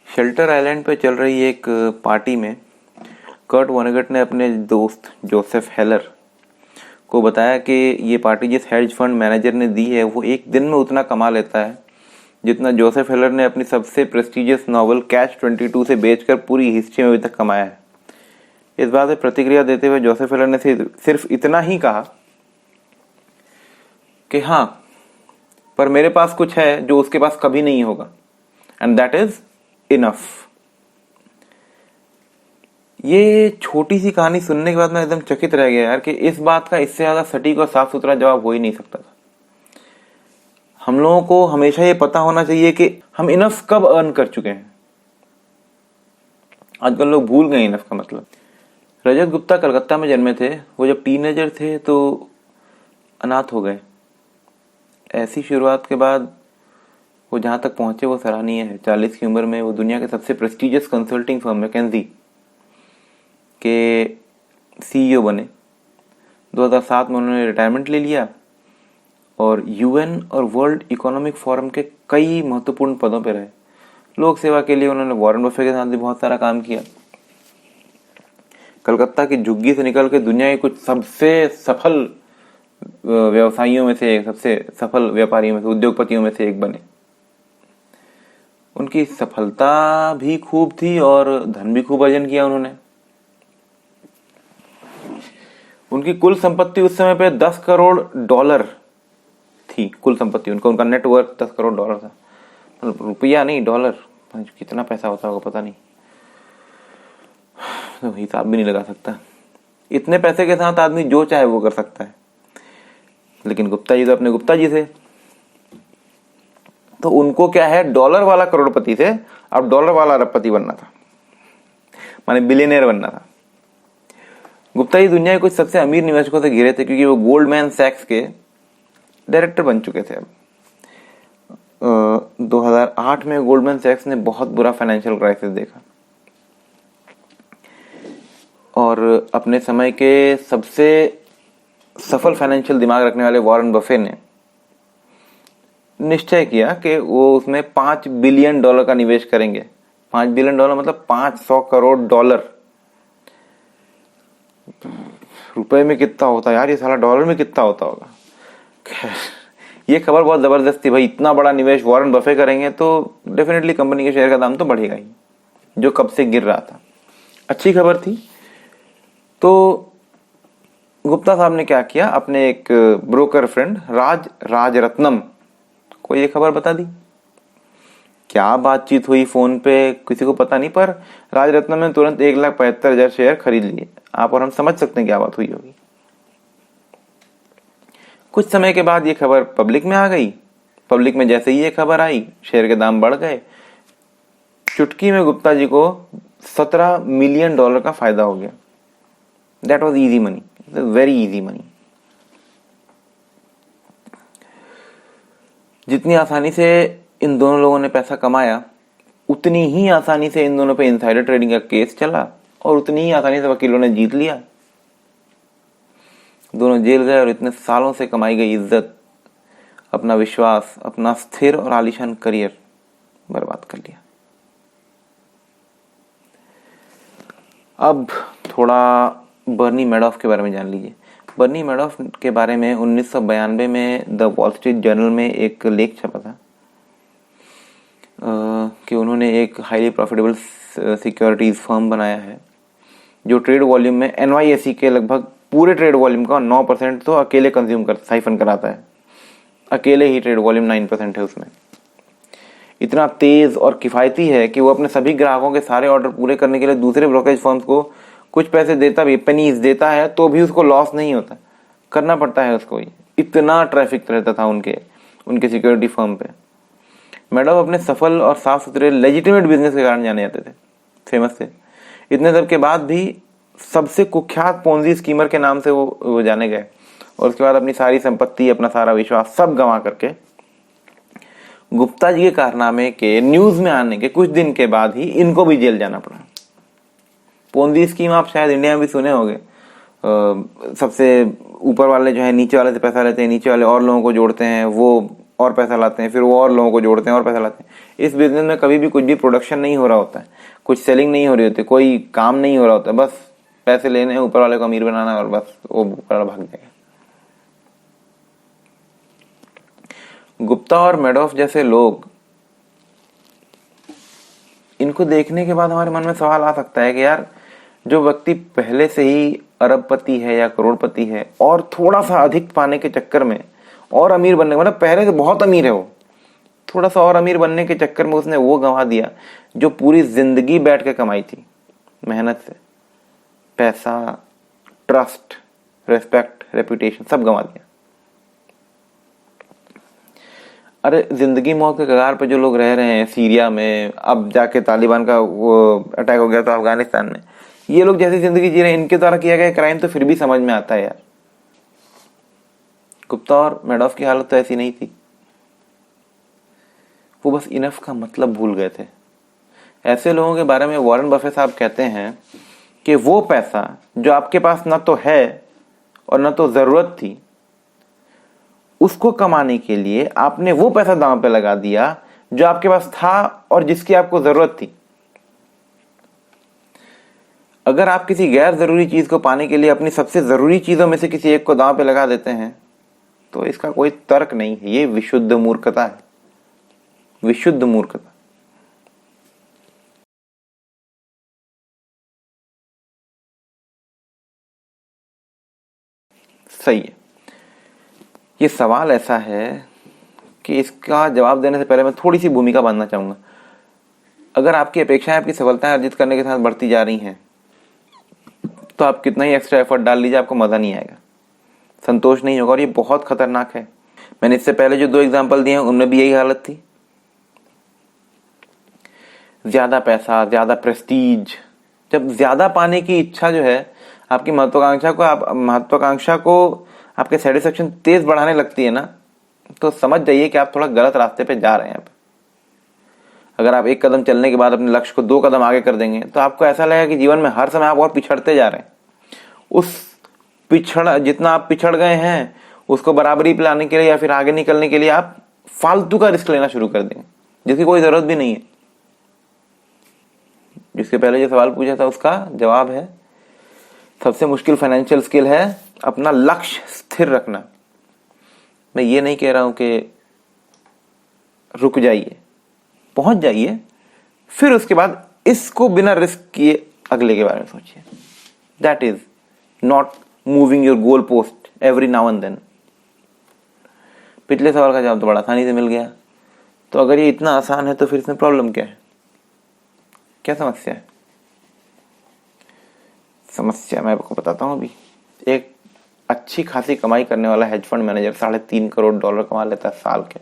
Shelter island पे चल रही एक पार्टी में कर्ट वोनेगट ने अपने दोस्त जोसेफ हेलर को बताया कि ये पार्टी जिस हेज फंड मैनेजर ने दी है वो एक दिन में उतना कमा लेता है जितना जोसेफ हेलर ने अपनी सबसे प्रेस्टिजियस नॉवल कैच-22 से बेचकर पूरी हिस्ट्री में अभी तक कमाया है। इस बात में प्रतिक्रिया देते हुए जोसेफ हेलर ने सिर्फ इतना ही कहा कि हाँ, पर मेरे पास कुछ है जो उसके पास कभी नहीं होगा, एंड दैट इज इनफ। ये छोटी सी कहानी सुनने के बाद मैं एकदम चकित रह गया यार कि इस बात का इससे ज्यादा सटीक और साफ सुथरा जवाब हो ही नहीं सकता था। हम लोगों को हमेशा ये पता होना चाहिए कि हम इनफ कब अर्न कर चुके हैं। आजकल लोग भूल गए इनफ का मतलब। रजत गुप्ता कलकत्ता में जन्मे थे। वो जब टीनेजर थे तो अनाथ हो गए। ऐसी शुरुआत के बाद वो जहां तक पहुंचे वो सराहनीय है। 40 की उम्र में वो दुनिया के सबसे प्रेस्टिजियस कंसल्टिंग फर्म मैकेंजी के सीईओ बने। 2007 में उन्होंने रिटायरमेंट ले लिया और यूएन और वर्ल्ड इकोनॉमिक फोरम के कई महत्वपूर्ण पदों पर रहे। लोक सेवा के लिए उन्होंने वॉरेन बफे के साथ भी बहुत सारा काम किया। कलकत्ता की झुग्गी से निकल के दुनिया के कुछ सबसे सफल व्यवसायियों में से एक, सबसे सफल व्यापारियों में से, उद्योगपतियों में से एक बने। उनकी सफलता भी खूब थी और धन भी खूब अर्जन किया उन्होंने। उनकी कुल संपत्ति उस समय पे $10 करोड़ थी। कुल संपत्ति उनका नेटवर्थ $10 करोड़ था। रुपया नहीं, डॉलर। कितना पैसा होता होगा पता नहीं, तो हिसाब भी नहीं लगा सकता। इतने पैसे के साथ आदमी जो चाहे वो कर सकता है। लेकिन गुप्ता जी तो अपने गुप्ता जी थे, तो उनको क्या है, डॉलर वाला करोड़पति से अब डॉलर वाला अरबपति बनना था, माने बिलियनियर बनना था। गुप्ता जी दुनिया के कुछ सबसे अमीर निवेशकों से घिरे थे क्योंकि वो गोल्डमैन सैक्स के डायरेक्टर बन चुके थे। अब 2008 में गोल्डमैन सैक्स ने बहुत बुरा फाइनेंशियल क्राइसिस देखा और अपने समय के सबसे सफल फाइनेंशियल दिमाग रखने वाले वॉरेन बफे ने निश्चय किया कि वो उसमें $5 बिलियन का निवेश करेंगे। $5 बिलियन मतलब $500 करोड़। रुपए में कितना होता है यार, ये साला डॉलर में कितना होता होगा। खैर, ये खबर बहुत जबरदस्त थी भाई। इतना बड़ा निवेश वॉरेन बफे करेंगे तो डेफिनेटली कंपनी के शेयर का दाम तो बढ़ेगा ही, जो कब से गिर रहा था। अच्छी खबर थी। तो गुप्ता साहब ने क्या किया, अपने एक ब्रोकर फ्रेंड राजरत्नम को ये खबर बता दी। क्या बातचीत हुई फोन पे किसी को पता नहीं, पर राजरत्नम ने तुरंत 1,75,000 शेयर खरीद लिए। आप और हम समझ सकते हैं क्या बात हुई होगी। कुछ समय के बाद ये खबर पब्लिक में आ गई। पब्लिक में जैसे ही ये खबर आई, शेयर के दाम बढ़ गए। चुटकी में गुप्ता जी को $17 मिलियन का फायदा हो गया। That was easy money, very easy money. जितनी आसानी से इन दोनों लोगों ने पैसा कमाया, उतनी ही आसानी से इन दोनों पे इनसाइडर ट्रेडिंग का केस चला और उतनी ही आसानी से वकीलों ने जीत लिया। दोनों जेल गए और इतने सालों से कमाई गई इज्जत, अपना विश्वास, अपना स्थिर और आलीशान करियर बर्बाद कर लिया। अब थोड़ा बर्नी मैडॉफ के बारे में जान लीजिए। बर्नी मैडॉफ के बारे में 1992 में द वॉल स्ट्रीट जर्नल में एक लेख छपा था कि उन्होंने एक हाईली प्रॉफिटेबल सिक्योरिटीज फर्म बनाया है जो ट्रेड वॉल्यूम में NYSE के लगभग पूरे ट्रेड वॉल्यूम का 9% तो अकेले कंज्यूम कर साइफन कराता है। अकेले ही ट्रेड वॉल्यूम 9% है उसमें। इतना तेज और किफायती है कि वो अपने सभी ग्राहकों के सारे ऑर्डर पूरे करने के लिए दूसरे ब्रोकरेज फर्म्स को कुछ पैसे देता भी, पेनीज देता है, तो भी उसको लॉस नहीं होता, करना पड़ता है उसको। इतना ट्रैफिक रहता था उनके सिक्योरिटी फर्म पे। मैडम अपने सफल और साफ सुथरे लेजिटिमेट बिजनेस के कारण जाने जाते थे, फेमस थे। इतने सब के बाद भी सबसे कुख्यात पोंजी स्कीमर के नाम से वो जाने गए और उसके बाद अपनी सारी संपत्ति, अपना सारा विश्वास सब गंवा करके गुप्ता जी के कारनामे के न्यूज में आने के कुछ दिन के बाद ही इनको भी जेल जाना पड़ा। पोंजी स्कीम आप शायद इंडिया में भी सुने होंगे। सबसे ऊपर वाले जो है नीचे वाले से पैसा लेते हैं, नीचे वाले और लोगों को जोड़ते हैं, वो और पैसा लाते हैं, फिर वो और लोगों को जोड़ते हैं और पैसा लाते हैं। इस बिजनेस में कभी भी कुछ भी प्रोडक्शन नहीं हो रहा होता है, कुछ सेलिंग नहीं हो रही होती, कोई काम नहीं हो रहा होता, बस पैसे लेने हैं, ऊपर वाले को अमीर बनाना है और बस वो ऊपर वाला भाग जाएगा। गुप्ता और मैडॉफ जैसे लोग, इनको देखने के बाद हमारे मन में सवाल आ सकता है कि यार जो व्यक्ति पहले से ही अरबपति है या करोड़पति है और थोड़ा सा अधिक पाने के चक्कर में और अमीर बनने, मतलब पहले से बहुत अमीर है, वो थोड़ा सा और अमीर बनने के चक्कर में उसने वो गंवा दिया जो पूरी जिंदगी बैठ के कमाई थी मेहनत से, पैसा, ट्रस्ट, रेस्पेक्ट, रेपुटेशन, सब गंवा दिया। अरे जिंदगी मौत के कगार पे जो लोग रह रहे हैं सीरिया में, अब जाके तालिबान का वो अटैक हो गया तो अफगानिस्तान में, ये लोग जैसी जिंदगी जी रहे हैं, इनके द्वारा किया गया क्राइम तो फिर भी समझ में आता है यार। गुप्ता और मैडॉफ की हालत तो ऐसी नहीं थी, वो बस इनफ का मतलब भूल गए थे। ऐसे लोगों के बारे में वॉरेन बफे साहब कहते हैं कि वो पैसा जो आपके पास ना तो है और ना तो जरूरत थी, उसको कमाने के लिए आपने वो पैसा दांव पे लगा दिया जो आपके पास था और जिसकी आपको जरूरत थी। अगर आप किसी गैर जरूरी चीज को पाने के लिए अपनी सबसे जरूरी चीजों में से किसी एक को दांव पे लगा देते हैं तो इसका कोई तर्क नहीं है, ये विशुद्ध मूर्खता है, विशुद्ध मूर्खता। सही है। ये सवाल ऐसा है कि इसका जवाब देने से पहले मैं थोड़ी सी भूमिका बांधना चाहूंगा। अगर आपकी अपेक्षाएं आपकी सफलताएं अर्जित करने के साथ बढ़ती जा रही हैं तो आप कितना ही एक्स्ट्रा एफर्ट डाल लीजिए, आपको मजा नहीं आएगा, संतोष नहीं होगा, और ये बहुत खतरनाक है। मैंने इससे पहले जो 2 एग्जाम्पल दिए हैं उनमें भी यही हालत थी। ज्यादा पैसा, ज्यादा प्रेस्टीज, जब ज्यादा पाने की इच्छा जो है आपकी महत्वाकांक्षा को आपके सेटिस्फेक्शन तेज बढ़ाने लगती है ना, तो समझ जाइए कि आप थोड़ा गलत रास्ते पे जा रहे हैं। अगर आप 1 कदम चलने के बाद अपने लक्ष्य को 2 कदम आगे कर देंगे तो आपको ऐसा लगेगा कि जीवन में हर समय आप और पिछड़ते जा रहे हैं। जितना आप पिछड़ गए हैं उसको बराबरी पे लाने के लिए या फिर आगे निकलने के लिए आप फालतू का रिस्क लेना शुरू कर देंगे जिसकी कोई जरूरत भी नहीं है। जिसके पहले जो सवाल पूछा था उसका जवाब है, सबसे मुश्किल फाइनेंशियल स्किल है अपना लक्ष्य स्थिर रखना। मैं ये नहीं कह रहा हूं कि रुक जाइए, पहुंच जाइए, फिर उसके बाद इसको बिना रिस्क किए अगले के बारे में सोचिए। That is not moving your goal post every now and then. पिछले सवाल का जवाब तो बड़ा आसानी से मिल गया, तो अगर ये इतना आसान है तो फिर इसमें प्रॉब्लम क्या है, क्या समस्या है? समस्या मैं आपको बताता हूं। अभी एक अच्छी खासी कमाई करने वाला हेज फंड मैनेजर $3.5 करोड़ कमा लेता है साल के।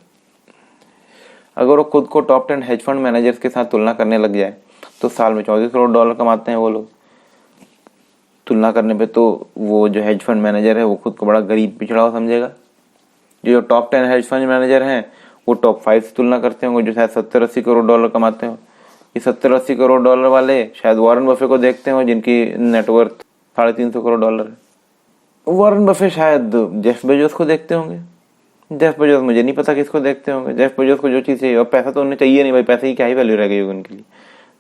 अगर वो खुद को टॉप 10 हेज फंड मैनेजर्स के साथ तुलना करने लग जाए तो साल में $34 करोड़ कमाते हैं वो लोग। तुलना करने पे तो वो जो हेज फंड मैनेजर है वो खुद को बड़ा गरीब पिछड़ा हुआ समझेगा। जो टॉप 10 हेज फंड मैनेजर हैं वो टॉप 5 से तुलना करते होंगे जो शायद $70-80 करोड़ कमाते हो। ये $70-80 करोड़ वाले शायद वॉरेन बफे को देखते हो जिनकी नेटवर्थ $350 करोड़ है। वॉरेन बफे शायद जेफ बेजोस को देखते होंगे। जेफ बेजोस मुझे नहीं पता किसको देखते होंगे। जेफ बेजोस को जो चीज चाहिए, और पैसा तो उन्हें चाहिए नहीं भाई, पैसे की क्या ही वैल्यू रह गई होगी उनके लिए,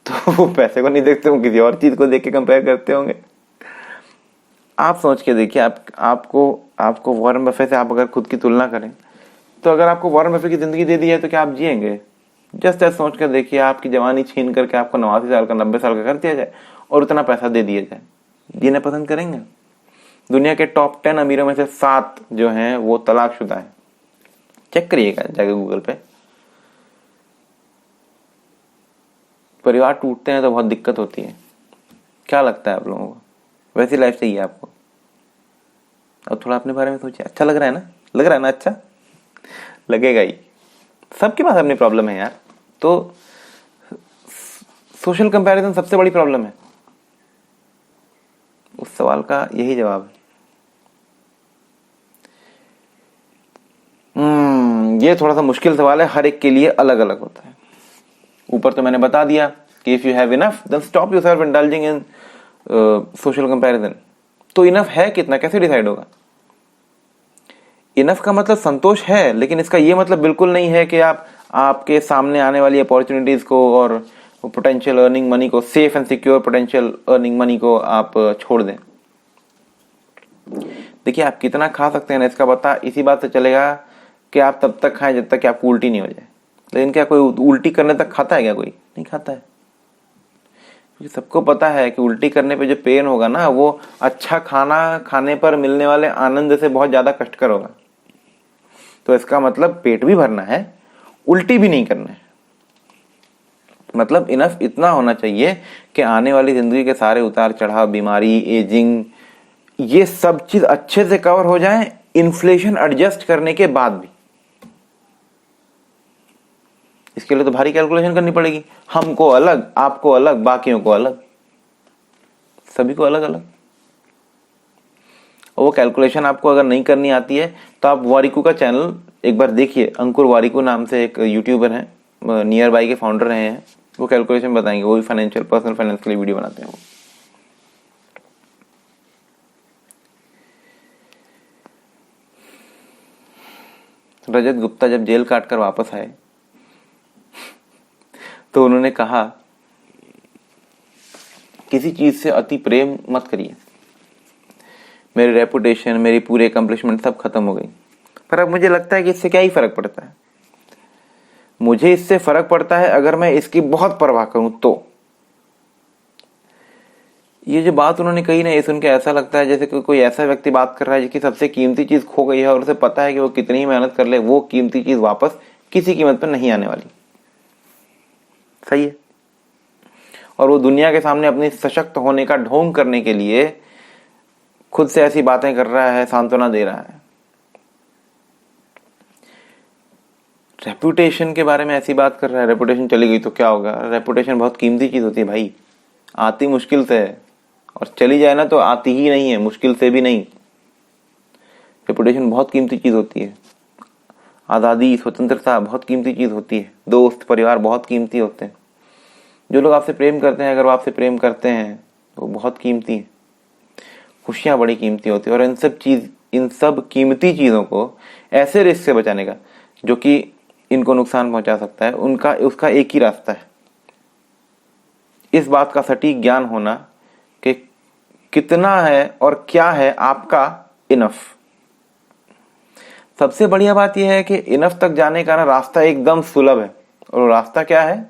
तो वो पैसे को नहीं देखते होंगे, किसी और चीज को देख के कंपेयर करते होंगे। आप सोच के देखिए, आपको वॉरेन बफे से आप अगर खुद की तुलना करें तो अगर आपको वॉरेन बफे की जिंदगी दे दी है तो क्या आप जिएंगे? जस्ट ऐसा सोच कर देखिए, आपकी जवानी छीन करके आपको 89 साल का 90 साल का कर दिया जाए और उतना पैसा दे दिया जाए, जीना पसंद करेंगे? दुनिया के टॉप 10 अमीरों में से 7 जो हैं वो तलाकशुदा हैं। चेक करिएगा जाके गूगल पे। परिवार टूटते हैं तो बहुत दिक्कत होती है। क्या लगता है आप लोगों को? वैसी लाइफ चाहिए आपको? अब थोड़ा अपने बारे में सोचिए। अच्छा लग रहा है ना? लग रहा है ना? अच्छा लगेगा ही। सबके पास अपनी प्रॉब्लम है यार। तो सोशल कंपैरिजन सबसे बड़ी प्रॉब्लम है। उस सवाल का यही जवाब है। ये थोड़ा सा मुश्किल सवाल है, हर एक के लिए अलग अलग होता है। ऊपर तो मैंने बता दिया कि if you have enough then stop yourself indulging in social comparison. तो इनफ है कितना, कैसे डिसाइड होगा? इनफ का मतलब संतोष है, लेकिन इसका ये मतलब बिल्कुल नहीं है कि आप आपके सामने आने वाली अपॉर्चुनिटीज को और पोटेंशियल अर्निंग मनी को, safe and secure potential earning money को आप छोड़ दें। देखिए आप कितना खा सकते हैं ना, इसका पता इसी बात से चलेगा कि आप तब तक खाएं जब तक कि आपको उल्टी नहीं हो जाए। लेकिन क्या कोई उल्टी करने तक खाता है क्या? कोई नहीं खाता है। क्योंकि सबको पता है कि उल्टी करने पे जो पेन होगा ना, वो अच्छा खाना खाने पर मिलने वाले आनंद से बहुत ज्यादा कष्टकर होगा। तो इसका मतलब पेट भी भरना है, उल्टी भी नहीं करना है। मतलब इनफ इतना होना चाहिए कि आने वाली जिंदगी के सारे उतार चढ़ाव, बीमारी, एजिंग, ये सब चीज अच्छे से कवर हो जाए, इन्फ्लेशन एडजस्ट करने के बाद भी। इसके लिए तो भारी कैलकुलेशन करनी पड़ेगी, हमको अलग, आपको अलग, बाकियों को अलग, सभी को अलग अलग। और वो कैलकुलेशन आपको अगर नहीं करनी आती है तो आप वारिकू का चैनल एक बार देखिए। अंकुर वारिकू नाम से एक यूट्यूबर हैं, नियर बाई के फाउंडर रहे हैं। वो कैलकुलेशन बताएंगे, वो भी फाइनेंशियल, पर्सनल फाइनेंस के लिए वीडियो बनाते हैं वो। रजत गुप्ता जब जेल काट कर वापस आए तो उन्होंने कहा किसी चीज से अति प्रेम मत करिए। मेरी रेपुटेशन, मेरी पूरी अकम्पलिशमेंट सब खत्म हो गई, पर अब मुझे लगता है कि इससे क्या ही फर्क पड़ता है। मुझे इससे फर्क पड़ता है अगर मैं इसकी बहुत परवाह करूं तो। ये जो बात उन्होंने कही ना, ये सुन के ऐसा लगता है जैसे कोई ऐसा व्यक्ति बात कर रहा है जिसकी सबसे कीमती चीज खो गई है और उसे पता है कि वो कितनी ही मेहनत कर ले, वो कीमती चीज वापस किसी कीमत पर नहीं आने वाली। सही है। और वो दुनिया के सामने अपनी सशक्त होने का ढोंग करने के लिए खुद से ऐसी बातें कर रहा है, सांत्वना दे रहा है। रेपुटेशन के बारे में ऐसी बात कर रहा है, रेपुटेशन चली गई तो क्या होगा? रेपुटेशन बहुत कीमती चीज होती है भाई, आती मुश्किल से है, और चली जाए ना तो आती ही नहीं है, मुश्किल से भी नहीं। रेपुटेशन बहुत कीमती चीज होती है। आजादी, स्वतंत्रता बहुत कीमती चीज होती है। दोस्त, परिवार बहुत कीमती होते हैं। जो लोग आपसे प्रेम करते हैं, अगर वो आपसे प्रेम करते हैं तो बहुत कीमती है। खुशियां बड़ी कीमती होती है। और इन सब कीमती चीजों को ऐसे रिस्क से बचाने का जो कि इनको नुकसान पहुंचा सकता है, उसका एक ही रास्ता है, इस बात का सटीक ज्ञान होना कि कितना है और क्या है आपका इनफ। सबसे बढ़िया बात यह है कि इनफ तक जाने का ना रास्ता एकदम सुलभ है। और वो रास्ता क्या है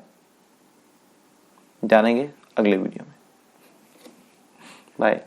जानेंगे अगले वीडियो में। बाय।